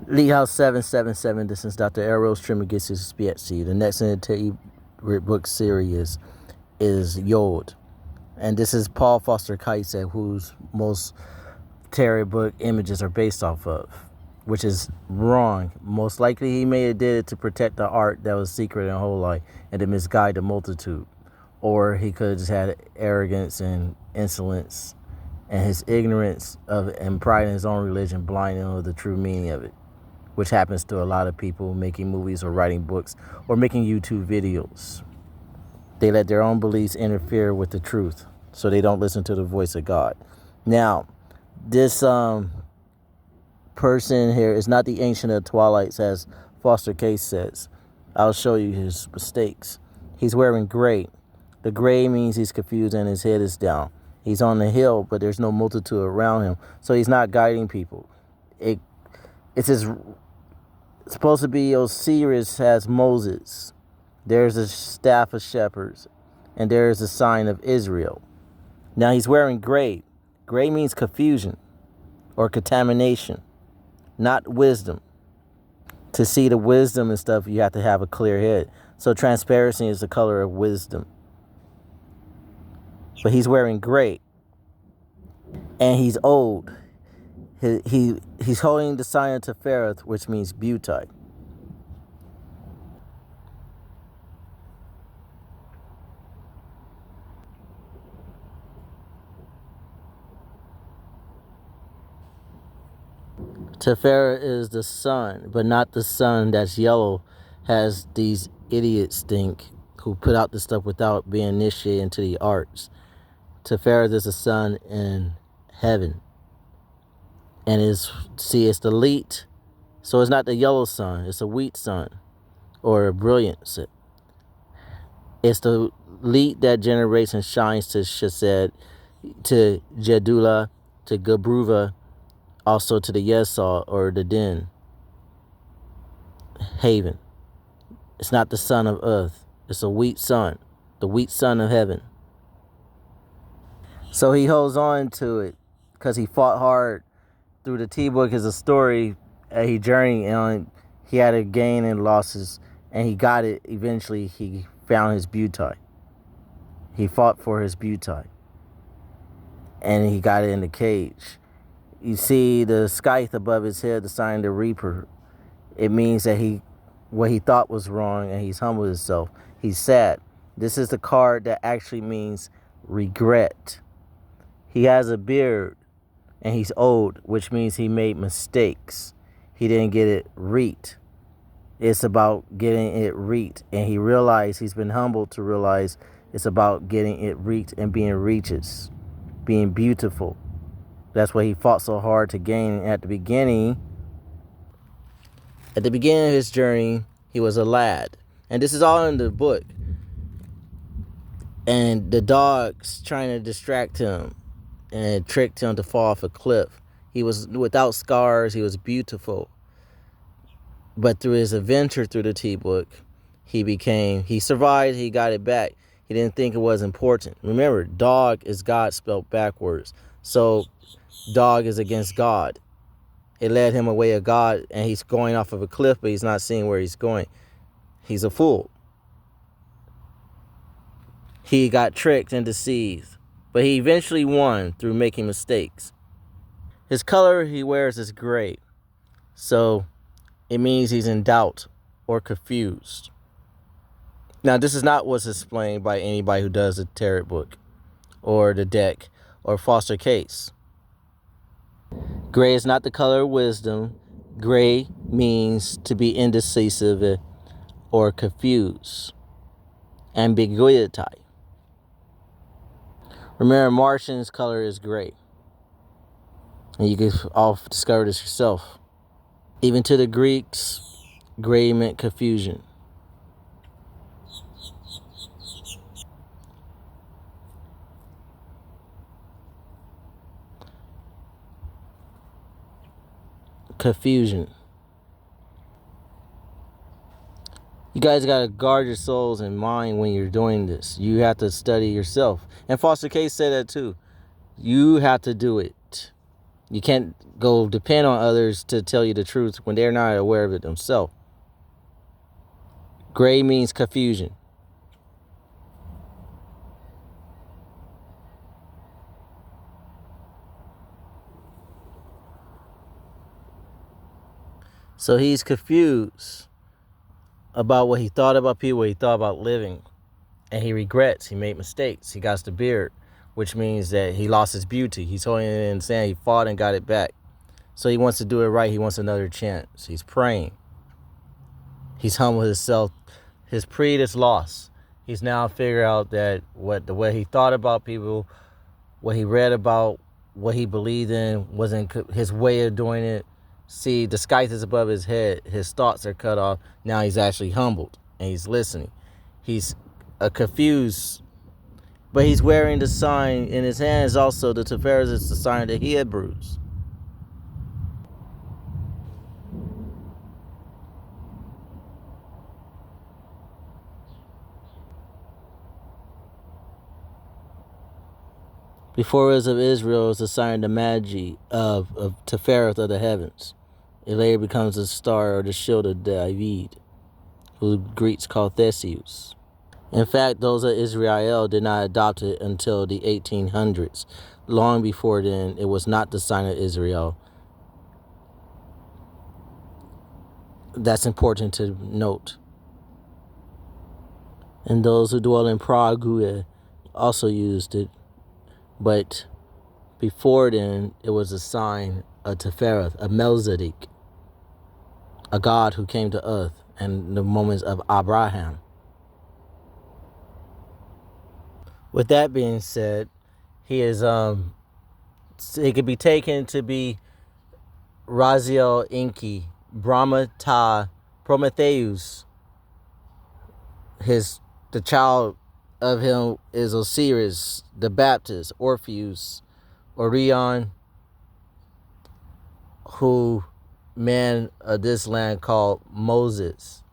Lee House 777. This is Dr. Eros Trimagisi Spietzi. The next in the Taarot book series is Yod. And this is Paul Foster Kaiser, whose most Taarot book images are based off of, which is wrong. Most likely he may have did it to protect the art that was secret and holy and to misguide the multitude. Or he could have just had arrogance and insolence and his ignorance of and pride in his own religion blinding him of the true meaning of it, which happens to a lot of people making movies or writing books or making YouTube videos. They let their own beliefs interfere with the truth, so they don't listen to the voice of God. Now, this person here is not the Ancient of Twilights, as Foster Case says. I'll show you his mistakes. He's wearing gray. The gray means he's confused and his head is down. He's on the hill, but there's no multitude around him, so he's not guiding people. It's supposed to be Osiris has Moses. There's a staff of shepherds, and there is a sign of Israel. Now he's wearing gray. Gray means confusion or contamination, not wisdom. To see the wisdom and stuff, you have to have a clear head. So transparency is the color of wisdom. But he's wearing gray, and he's old. He's holding the sign of Taarot, which means beauty. Taarot is the sun, but not the sun that's yellow, has these idiots think who put out this stuff without being initiated into the arts. Taarot is the sun in heaven. And it's the elite. So it's not the yellow sun. It's a wheat sun or a brilliant sun. It's the elite that generates and shines to Shesed, to Jedula, to Gabruva, also to the Yesal or the Din. Haven. It's not the sun of earth. It's a wheat sun. The wheat sun of heaven. So he holds on to it because he fought hard. Through the T-book is a story he journeyed on. He had a gain and losses, and he got it. Eventually, he found his beauty. He fought for his beauty, and he got it in the cage. You see the scythe above his head, the sign of the Reaper. It means that what he thought was wrong, and he's humbled himself. He's sad. This is the card that actually means regret. He has a beard. And he's old, which means he made mistakes. He didn't get it reet. It's about getting it reet. And he realized, he's been humbled to realize it's about getting it reet and being reaches, being beautiful. That's what he fought so hard to gain. At the beginning of his journey, he was a lad. And this is all in the book. And the dog's trying to distract him. And it tricked him to fall off a cliff. He was without scars. He was beautiful. But through his adventure through the T-book, he survived. He got it back. He didn't think it was important. Remember, dog is God spelled backwards. So dog is against God. It led him away of God, and he's going off of a cliff, but he's not seeing where he's going. He's a fool. He got tricked and deceived. But he eventually won through making mistakes. His color he wears is gray. So it means he's in doubt or confused. Now, this is not what's explained by anybody who does the Taarot book or the deck or Foster Case. Gray is not the color of wisdom. Gray means to be indecisive or confused. Ambiguity. Remember, Martian's color is gray. And you can all discover this yourself. Even to the Greeks, gray meant confusion. Confusion. You guys got to guard your souls and mind when you're doing this. You have to study yourself. And Foster Case said that too. You have to do it. You can't go depend on others to tell you the truth when they're not aware of it themselves. Gray means confusion. So he's confused about what he thought about people, what he thought about living. And he regrets. He made mistakes. He got the beard, which means that he lost his beauty. He's holding it in sand. He fought and got it back. So he wants to do it right. He wants another chance. He's praying. He's humbled himself. His pride is lost. He's now figured out that the way he thought about people, what he read about, what he believed in wasn't his way of doing it. See, the sky is above his head. His thoughts are cut off. Now he's actually humbled and he's listening. He's confused, but he's wearing the sign in his hands. Also, the Tiferes is the sign of the Hebrews. Before it was of Israel, it was the sign of the Magi of Tifereth of the heavens. It later becomes the star or the shield of David, who Greeks call Theseus. In fact, those of Israel did not adopt it until the 1800s. Long before then, it was not the sign of Israel. That's important to note. And those who dwell in Prague also used it. But before then, it was a sign of Tefereth, a Melchizedek, a God who came to earth in the moments of Abraham. With that being said, he is he could be taken to be Raziel Inki, Brahma Ta, Prometheus. The child of him is Osiris, the Baptist, Orpheus, Orion, who man of this land called Moses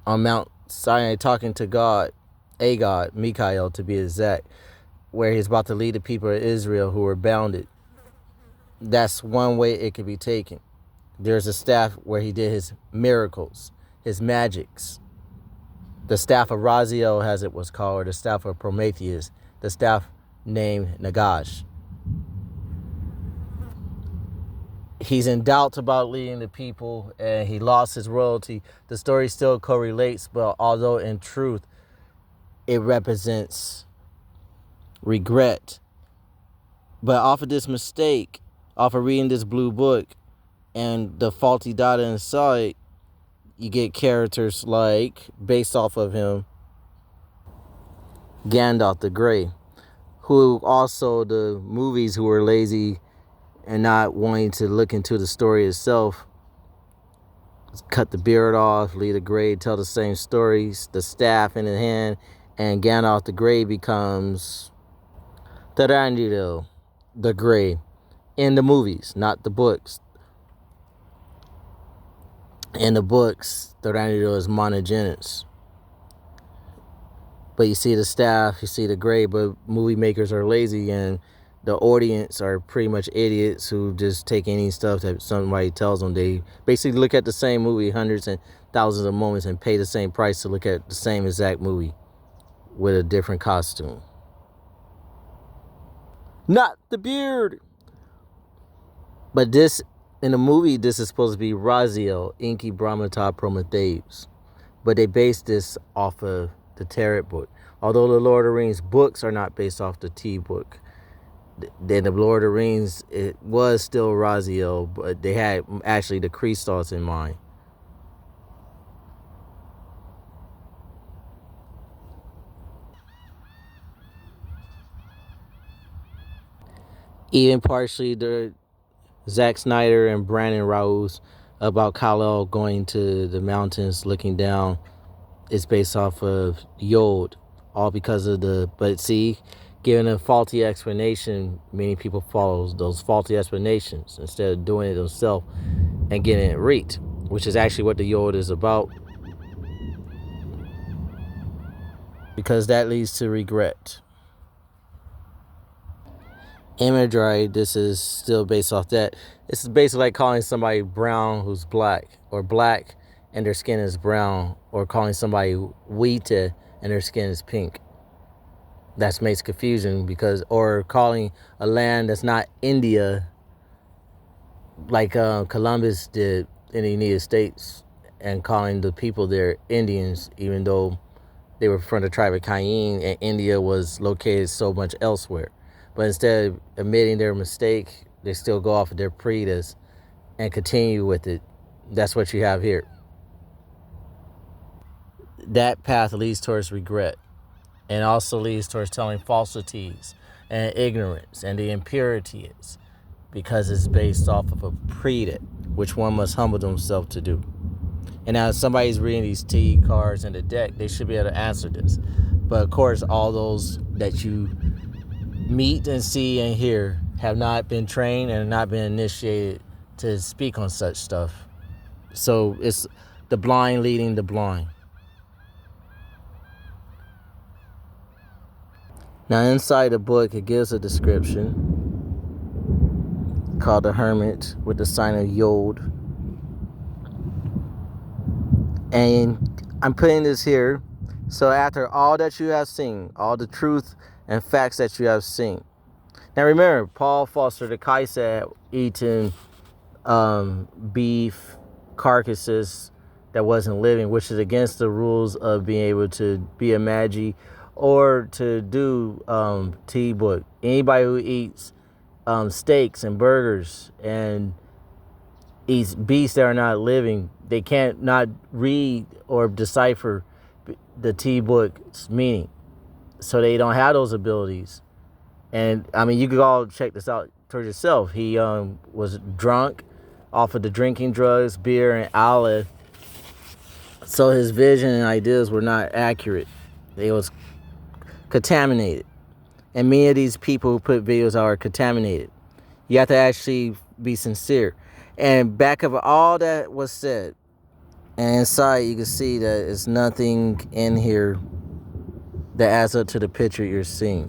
on Mount Sinai talking to God, a God, Michael to be exact, where he's about to lead the people of Israel who were bounded. That's one way it could be taken. There's a staff where he did his miracles, his magics. The staff of Raziel, as it was called, or the staff of Prometheus, the staff named Nagash. He's in doubt about leading the people, and he lost his royalty. The story still correlates, but although in truth, it represents regret. But off of this mistake, off of reading this blue book, and the faulty data inside, you get characters like, based off of him, Gandalf the Grey, who also the movies who were lazy and not wanting to look into the story itself, cut the beard off, lead a Grey, tell the same stories, the staff in the hand, and Gandalf the Grey becomes Taarot the Grey in the movies, not the books. In the books, Taarot is monogenes. But you see the staff, you see the Grey, but movie makers are lazy and the audience are pretty much idiots who just take any stuff that somebody tells them. They basically look at the same movie hundreds and thousands of moments and pay the same price to look at the same exact movie with a different costume. Not the beard! But this, in the movie, this is supposed to be Raziel, Inki Brahmata Prometheus. But they based this off of the Taarot book. Although the Lord of the Rings books are not based off the T book. Then the Lord of the Rings, it was still Raziel, but they had actually the Christos in mind. Even partially the Zack Snyder and Brandon Routh about Kal-El going to the mountains looking down is based off of Yod, all because of but see, giving a faulty explanation, many people follow those faulty explanations instead of doing it themselves and getting it right, which is actually what the Yod is about, because that leads to regret. imagery, this is still based off that. It's basically like calling somebody brown who's black, or black and their skin is brown, or calling somebody wheat and their skin is pink. That makes confusion, because, or calling a land that's not India, like Columbus did in the United States, and calling the people there Indians, even though they were from the tribe of Cayenne and India was located so much elsewhere. But instead of admitting their mistake, they still go off of their prejudice and continue with it. That's what you have here. That path leads towards regret, and also leads towards telling falsities and ignorance and the impurities, because it's based off of a prejudice, which one must humble themselves to do. And now if somebody's reading these T cards in the deck, they should be able to answer this. But of course, all those that you meet and see and hear have not been trained and not been initiated to speak on such stuff. So it's the blind leading the blind. Now inside the book, it gives a description called the Heermit with the sign of Yod. And I'm putting this here, so after all that you have seen, all the truth and facts that you have seen. Now remember, Paul Foster the Kaisa eating beef carcasses that wasn't living, which is against the rules of being able to be a magi or to do tea book. Anybody who eats steaks and burgers and eats beasts that are not living, they can't not read or decipher the tea book's meaning. So they don't have those abilities. And I mean, you could all check this out for yourself. He was drunk off of the drinking drugs, beer, and olive. So his vision and ideas were not accurate. They was contaminated. And many of these people who put videos out are contaminated. You have to actually be sincere. And back of all that was said, and inside you can see that there's nothing in here that adds up to the picture you're seeing.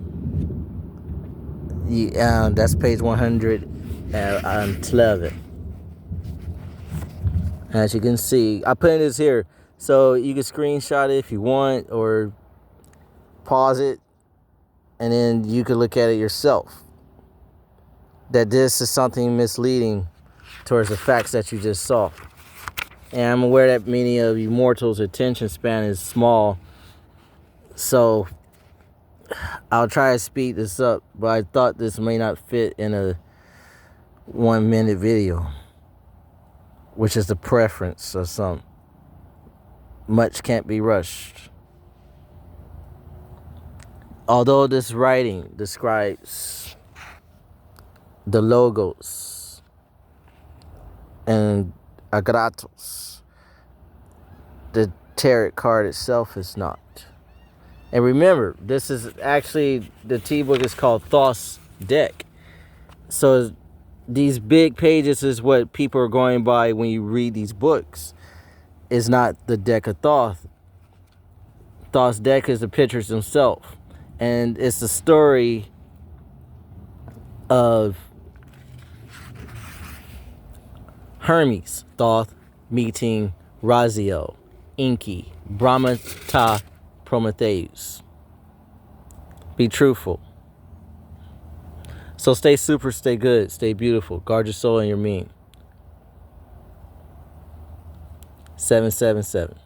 That's page 111. As you can see, I put this here so you can screenshot it if you want, or pause it, and then you can look at it yourself. That this is something misleading towards the facts that you just saw. And I'm aware that many of you mortals' attention span is small, so I'll try to speed this up, but I thought this may not fit in a 1-minute video, which is the preference of some. Much can't be rushed. Although this writing describes the logos and agratos, the tarot card itself is not. And remember, this is actually, the T-book is called Thoth's deck. So these big pages is what people are going by when you read these books. It's not the deck of Thoth. Thoth's deck is the pictures themselves. And it's the story of Hermes, Thoth, meeting Raziel, Enki, Brahmata, Prometheus. Be truthful. So stay super, stay good, stay beautiful. Guard your soul and your mean. 777.